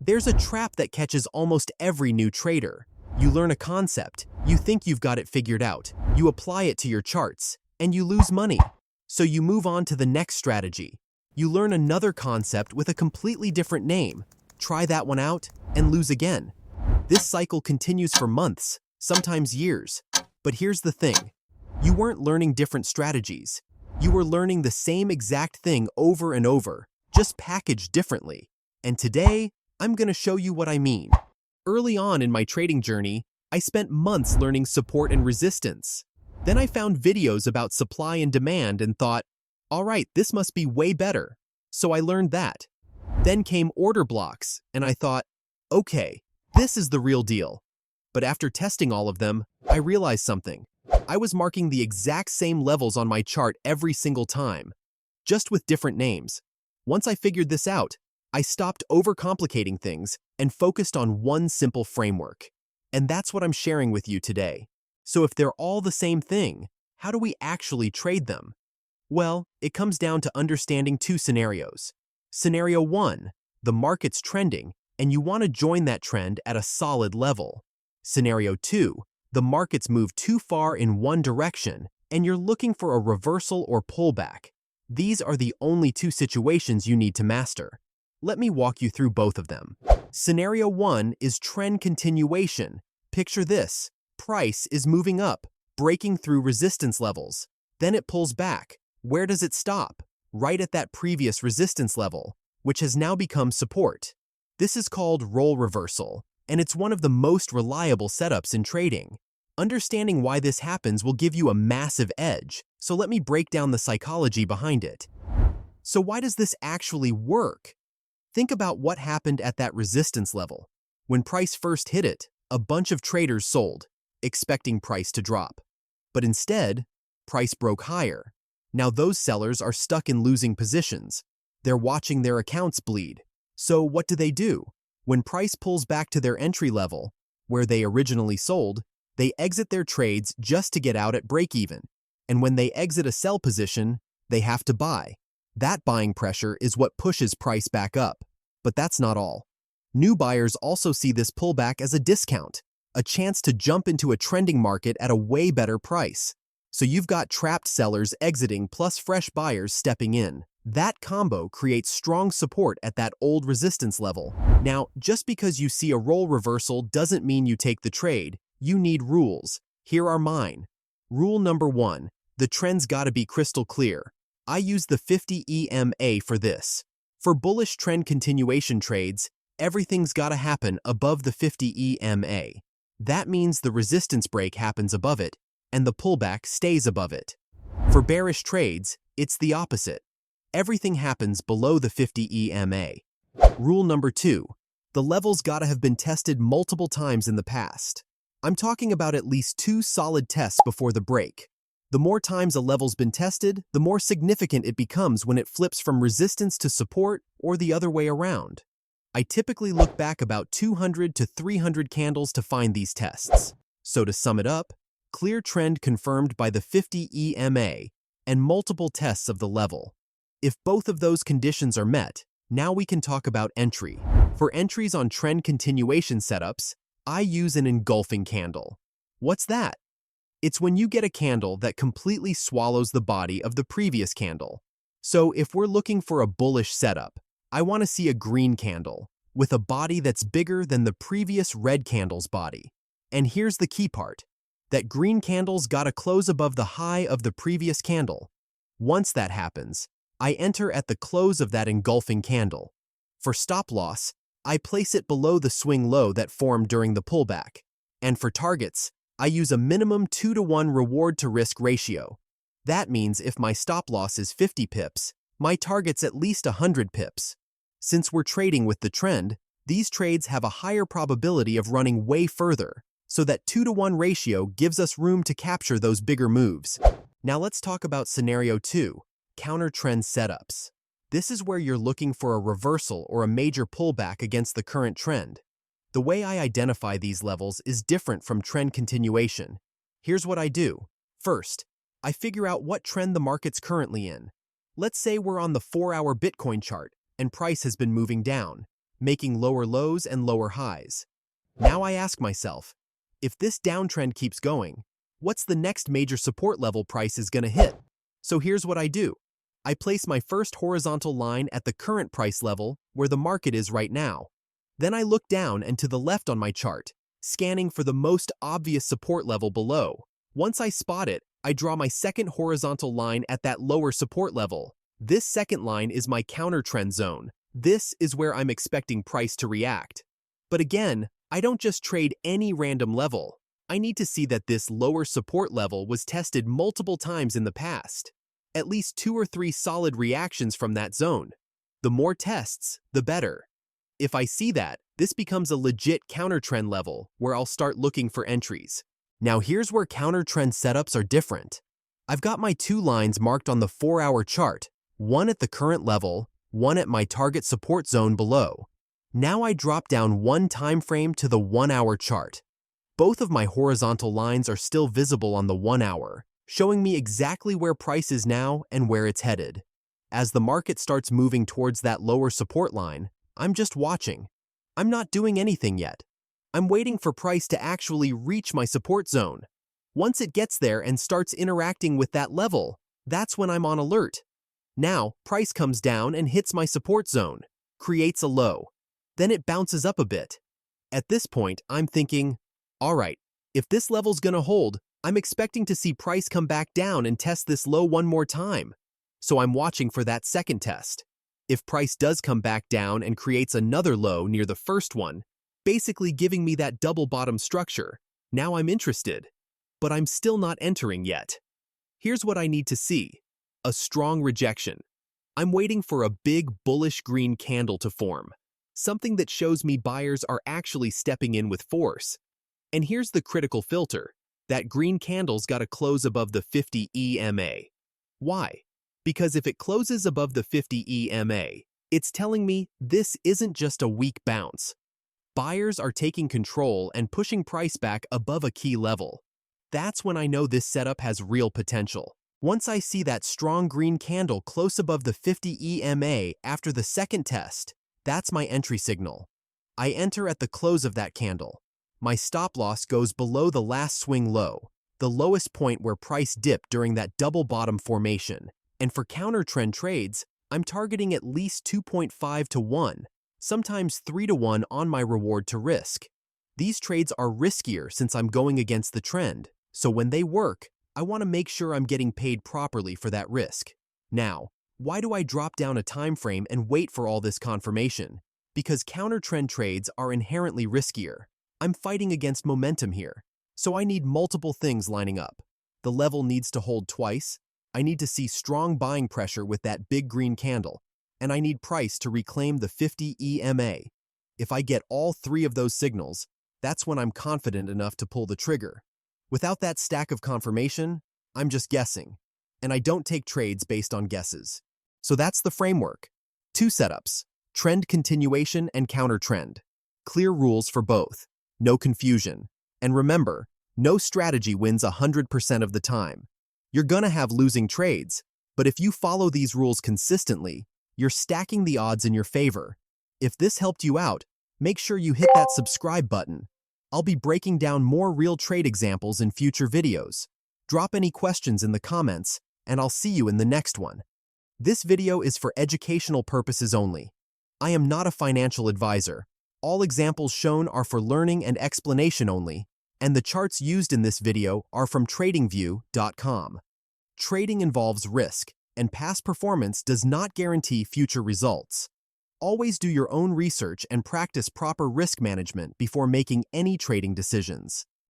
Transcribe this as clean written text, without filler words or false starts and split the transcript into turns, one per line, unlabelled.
There's a trap that catches almost every new trader. You learn a concept, you think you've got it figured out, you apply it to your charts, and you lose money. So you move on to the next strategy. You learn another concept with a completely different name, try that one out, and lose again. This cycle continues for months, sometimes years. But here's the thing. You weren't learning different strategies. You were learning the same exact thing over and over, just packaged differently. And today, I'm going to show you what I mean. Early on in my trading journey, I spent months learning support and resistance. Then I found videos about supply and demand and thought, all right, this must be way better. So I learned that. Then came order blocks, and I thought, okay, this is the real deal. But after testing all of them, I realized something. I was marking the exact same levels on my chart every single time, just with different names. Once I figured this out, I stopped overcomplicating things and focused on one simple framework. And that's what I'm sharing with you today. So if they're all the same thing, how do we actually trade them? Well, it comes down to understanding two scenarios. Scenario 1, the market's trending, and you want to join that trend at a solid level. Scenario 2, the market's moved too far in one direction, and you're looking for a reversal or pullback. These are the only two situations you need to master. Let me walk you through both of them. Scenario 1 is trend continuation. Picture this. Price is moving up, breaking through resistance levels. Then it pulls back. Where does it stop? Right at that previous resistance level, which has now become support. This is called role reversal, and it's one of the most reliable setups in trading. Understanding why this happens will give you a massive edge, so let me break down the psychology behind it. So why does this actually work? Think about what happened at that resistance level. When price first hit it, a bunch of traders sold, expecting price to drop. But instead, price broke higher. Now those sellers are stuck in losing positions. They're watching their accounts bleed. So what do? When price pulls back to their entry level, where they originally sold, they exit their trades just to get out at break-even. And when they exit a sell position, they have to buy. That buying pressure is what pushes price back up. But that's not all. New buyers also see this pullback as a discount, a chance to jump into a trending market at a way better price. So you've got trapped sellers exiting plus fresh buyers stepping in. That combo creates strong support at that old resistance level. Now, just because you see a role reversal doesn't mean you take the trade. You need rules. Here are mine. Rule number 1, the trend's gotta be crystal clear. I use the 50 EMA for this. For bullish trend continuation trades, everything's gotta happen above the 50 EMA. That means the resistance break happens above it, and the pullback stays above it. For bearish trades, it's the opposite. Everything happens below the 50 EMA. Rule number 2, the level's gotta have been tested multiple times in the past. I'm talking about at least 2 solid tests before the break. The more times a level's been tested, the more significant it becomes when it flips from resistance to support or the other way around. I typically look back about 200 to 300 candles to find these tests. So to sum it up, clear trend confirmed by the 50 EMA and multiple tests of the level. If both of those conditions are met, now we can talk about entry. For entries on trend continuation setups, I use an engulfing candle. What's that? It's when you get a candle that completely swallows the body of the previous candle. So if we're looking for a bullish setup, I want to see a green candle with a body that's bigger than the previous red candle's body. And here's the key part. That green candle's gotta close above the high of the previous candle. Once that happens, I enter at the close of that engulfing candle. For stop loss, I place it below the swing low that formed during the pullback. And for targets, I use a minimum 2-to-1 reward-to-risk ratio. That means if my stop loss is 50 pips, my target's at least 100 pips. Since we're trading with the trend, these trades have a higher probability of running way further, so that 2-to-1 ratio gives us room to capture those bigger moves. Now let's talk about scenario 2, counter-trend setups. This is where you're looking for a reversal or a major pullback against the current trend. The way I identify these levels is different from trend continuation. Here's what I do. First, I figure out what trend the market's currently in. Let's say we're on the 4-hour Bitcoin chart and price has been moving down, making lower lows and lower highs. Now I ask myself, if this downtrend keeps going, what's the next major support level price is going to hit? So here's what I do. I place my first horizontal line at the current price level where the market is right now. Then I look down and to the left on my chart, scanning for the most obvious support level below. Once I spot it, I draw my second horizontal line at that lower support level. This second line is my counter-trend zone. This is where I'm expecting price to react. But again, I don't just trade any random level. I need to see that this lower support level was tested multiple times in the past. At least 2 or 3 solid reactions from that zone. The more tests, the better. If I see that, this becomes a legit counter-trend level where I'll start looking for entries. Now here's where counter-trend setups are different. I've got my 2 lines marked on the 4-hour chart, one at the current level, one at my target support zone below. Now I drop down 1 time frame to the 1-hour chart. Both of my horizontal lines are still visible on the 1-hour, showing me exactly where price is now and where it's headed. As the market starts moving towards that lower support line, I'm just watching. I'm not doing anything yet. I'm waiting for price to actually reach my support zone. Once it gets there and starts interacting with that level, that's when I'm on alert. Now, price comes down and hits my support zone, creates a low. Then it bounces up a bit. At this point, I'm thinking, all right, if this level's gonna hold, I'm expecting to see price come back down and test this low one more time. So I'm watching for that second test. If price does come back down and creates another low near the first one, basically giving me that double bottom structure, now I'm interested. But I'm still not entering yet. Here's what I need to see. A strong rejection. I'm waiting for a big bullish green candle to form. Something that shows me buyers are actually stepping in with force. And here's the critical filter. That green candle's got to close above the 50 EMA. Why? Because if it closes above the 50 EMA, it's telling me this isn't just a weak bounce. Buyers are taking control and pushing price back above a key level. That's when I know this setup has real potential. Once I see that strong green candle close above the 50 EMA after the second test, that's my entry signal. I enter at the close of that candle. My stop loss goes below the last swing low, the lowest point where price dipped during that double bottom formation. And for counter trend trades, I'm targeting at least 2.5 to 1, sometimes 3 to 1 on my reward to risk. These trades are riskier since I'm going against the trend, so when they work, I want to make sure I'm getting paid properly for that risk. Now, why do I drop down a time frame and wait for all this confirmation? Because counter trend trades are inherently riskier. I'm fighting against momentum here, so I need multiple things lining up. The level needs to hold twice, I need to see strong buying pressure with that big green candle, and I need price to reclaim the 50 EMA. If I get all 3 of those signals, that's when I'm confident enough to pull the trigger. Without that stack of confirmation, I'm just guessing, and I don't take trades based on guesses. So that's the framework. 2 setups, trend continuation and counter trend. Clear rules for both, no confusion. And remember, no strategy wins 100% of the time. You're gonna have losing trades, but if you follow these rules consistently, you're stacking the odds in your favor. If this helped you out, make sure you hit that subscribe button. I'll be breaking down more real trade examples in future videos. Drop any questions in the comments, and I'll see you in the next one. This video is for educational purposes only. I am not a financial advisor. All examples shown are for learning and explanation only, and the charts used in this video are from tradingview.com. Trading involves risk, and past performance does not guarantee future results. Always do your own research and practice proper risk management before making any trading decisions.